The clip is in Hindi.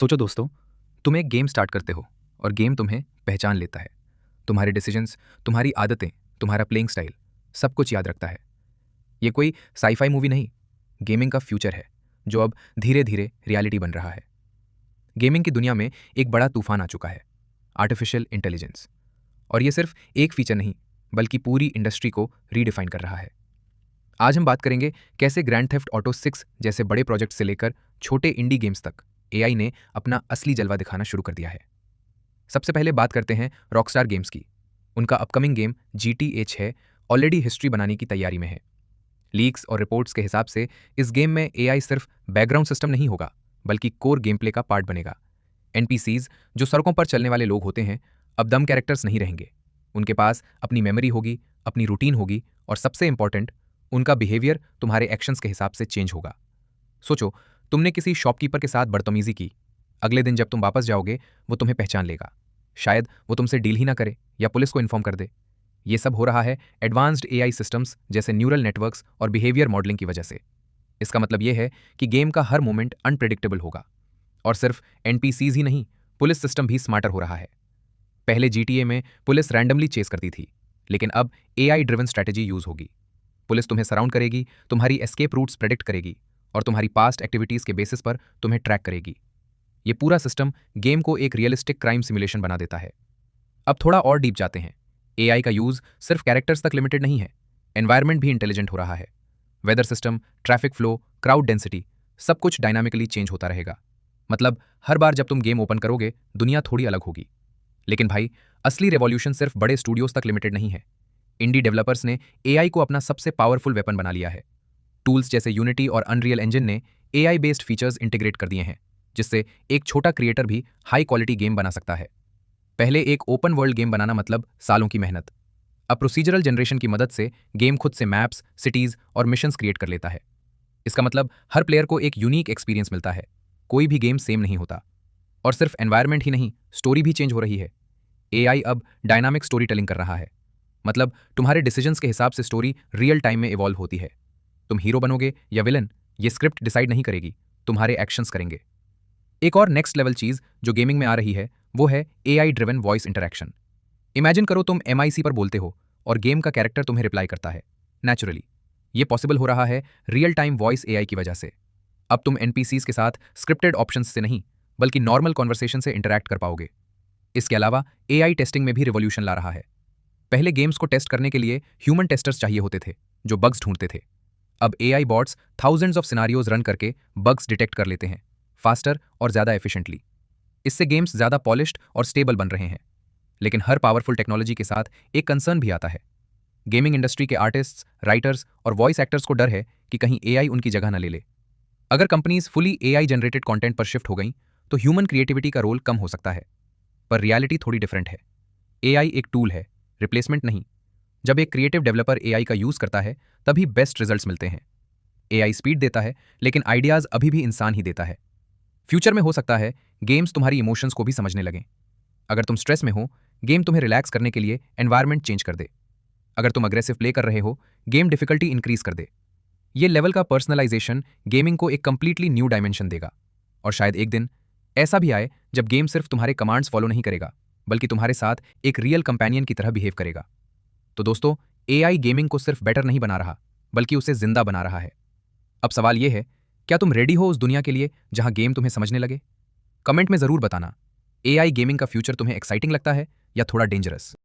सोचो दोस्तों, तुम एक गेम स्टार्ट करते हो और गेम तुम्हें पहचान लेता है। तुम्हारे डिसीजंस, तुम्हारी आदतें, तुम्हारा प्लेइंग स्टाइल, सब कुछ याद रखता है। ये कोई साईफाई मूवी नहीं, गेमिंग का फ्यूचर है जो अब धीरे धीरे रियलिटी बन रहा है। गेमिंग की दुनिया में एक बड़ा तूफान आ चुका है, आर्टिफिशियल इंटेलिजेंस। और ये सिर्फ एक फीचर नहीं, बल्कि पूरी इंडस्ट्री को रीडिफाइन कर रहा है। आज हम बात करेंगे कैसे ग्रैंड थेफ्ट ऑटो 6 जैसे बड़े प्रोजेक्ट से लेकर छोटे इंडी गेम्स तक एआई ने अपना असली जलवा दिखाना शुरू कर दिया है। सबसे पहले बात करते हैं रॉकस्टार गेम्स की। उनका upcoming game GTA 6 already history बनाने की तैयारी में है। लीक्स और रिपोर्ट्स के हिसाब से इस गेम में एआई सिर्फ बैकग्राउंड सिस्टम नहीं होगा, बल्कि कोर गेम प्ले का पार्ट बनेगा। एनपीसीज, जो सड़कों पर चलने वाले लोग होते हैं, अब दम कैरेक्टर्स नहीं रहेंगे। उनके पास अपनी मेमोरी होगी, अपनी रूटीन होगी, और सबसे इंपॉर्टेंट, उनका बिहेवियर तुम्हारे एक्शंस के हिसाब से चेंज होगा। सोचो, तुमने किसी शॉपकीपर के साथ बदतमीजी की। अगले दिन जब तुम वापस जाओगे, वो तुम्हें पहचान लेगा। शायद वो तुमसे डील ही ना करे या पुलिस को इन्फॉर्म कर दे। ये सब हो रहा है एडवांस्ड एआई सिस्टम्स जैसे न्यूरल नेटवर्क्स और बिहेवियर मॉडलिंग की वजह से। इसका मतलब यह है कि गेम का हर मोमेंट अनप्रेडिक्टेबल होगा। और सिर्फ एनपीसीज ही नहीं, पुलिस सिस्टम भी स्मार्टर हो रहा है। पहले जीटीए में पुलिस रैंडमली चेस करती थी, लेकिन अब एआई ड्रिवन स्ट्रैटेजी यूज होगी। पुलिस तुम्हें सराउंड करेगी, तुम्हारी एस्केप रूट्स प्रेडिक्ट करेगी और तुम्हारी पास्ट एक्टिविटीज के बेसिस पर तुम्हें ट्रैक करेगी। ये पूरा सिस्टम गेम को एक रियलिस्टिक क्राइम सिमुलेशन बना देता है। अब थोड़ा और डीप जाते हैं। एआई का यूज सिर्फ कैरेक्टर्स तक लिमिटेड नहीं है, एनवायरनमेंट भी इंटेलिजेंट हो रहा है। Weather system, traffic flow, crowd density, सब कुछ डायनामिकली चेंज होता रहेगा। मतलब हर बार जब तुम गेम ओपन करोगे, दुनिया थोड़ी अलग होगी। लेकिन भाई, असली रेवोल्यूशन सिर्फ बड़े स्टूडियोज तक लिमिटेड नहीं है। इंडी डेवलपर्स ने एआई को अपना सबसे पावरफुल वेपन बना लिया है। टूल्स जैसे यूनिटी और अनरियल इंजन ने एआई बेस्ड फीचर्स इंटीग्रेट कर दिए हैं, जिससे एक छोटा क्रिएटर भी हाई क्वालिटी गेम बना सकता है। पहले एक ओपन वर्ल्ड गेम बनाना मतलब सालों की मेहनत। अब प्रोसीजरल जनरेशन की मदद से गेम खुद से मैप्स, सिटीज और मिशंस क्रिएट कर लेता है। इसका मतलब हर प्लेयर को एक यूनिक एक्सपीरियंस मिलता है। कोई भी गेम सेम नहीं होता। और सिर्फ एनवायरनमेंट ही नहीं, स्टोरी भी चेंज हो रही है। एआई अब डायनामिक स्टोरी टेलिंग कर रहा है। मतलब तुम्हारे डिसीजंस के हिसाब से स्टोरी रियल टाइम में इवॉल्व होती है। तुम हीरो बनोगे या विलन, ये स्क्रिप्ट डिसाइड नहीं करेगी, तुम्हारे एक्शंस करेंगे। एक और नेक्स्ट लेवल चीज जो गेमिंग में आ रही है, वो है AI driven voice interaction. Imagine करो तुम एमआईसी पर बोलते हो और गेम का कैरेक्टर तुम्हें रिप्लाई करता है नेचुरली। ये पॉसिबल हो रहा है रियल टाइम वॉइस एआई की वजह से। अब तुम एनपीसीज के साथ स्क्रिप्टेड ऑप्शंस से नहीं, बल्कि नॉर्मल कॉन्वर्सेशन से इंटरैक्ट कर पाओगे। इसके अलावा एआई टेस्टिंग में भी रिवॉल्यूशन ला रहा है। पहले गेम्स को टेस्ट करने के लिए ह्यूमन टेस्टर्स चाहिए होते थे, जो बग्स ढूंढते थे। अब AI bots thousands of scenarios run करके बग्स डिटेक्ट कर लेते हैं, फास्टर और ज्यादा एफिशिएंटली। इससे गेम्स ज्यादा पॉलिश्ड और स्टेबल बन रहे हैं। लेकिन हर पावरफुल टेक्नोलॉजी के साथ एक कंसर्न भी आता है। गेमिंग इंडस्ट्री के आर्टिस्ट्स, राइटर्स और वॉइस एक्टर्स को डर है कि कहीं एआई उनकी जगह न ले ले। अगर companies fully AI generated content पर शिफ्ट हो गई, तो ह्यूमन क्रिएटिविटी का रोल कम हो सकता है। पर रियलिटी थोड़ी डिफरेंट है। एआई एक टूल है, रिप्लेसमेंट नहीं। जब एक क्रिएटिव डेवलपर एआई का यूज करता है, तभी बेस्ट रिजल्ट्स मिलते हैं। एआई स्पीड देता है, लेकिन आइडियाज अभी भी इंसान ही देता है। फ्यूचर में हो सकता है गेम्स तुम्हारी इमोशंस को भी समझने लगें। अगर तुम स्ट्रेस में हो, गेम तुम्हें रिलैक्स करने के लिए एनवायरनमेंट चेंज कर दे। अगर तुम अग्रेसिव प्ले कर रहे हो, गेम डिफिकल्टी इंक्रीज कर दे। ये लेवल का पर्सनलाइजेशन गेमिंग को एक कंप्लीटली न्यू डायमेंशन देगा। और शायद एक दिन ऐसा भी आए जब गेम सिर्फ तुम्हारे कमांड्स फॉलो नहीं करेगा, बल्कि तुम्हारे साथ एक रियल कंपेनियन की तरह बिहेव करेगा। तो दोस्तों, एआई गेमिंग को सिर्फ बेटर नहीं बना रहा, बल्कि उसे जिंदा बना रहा है। अब सवाल यह है, क्या तुम रेडी हो उस दुनिया के लिए जहां गेम तुम्हें समझने लगे? कमेंट में जरूर बताना, एआई गेमिंग का फ्यूचर तुम्हें एक्साइटिंग लगता है या थोड़ा डेंजरस?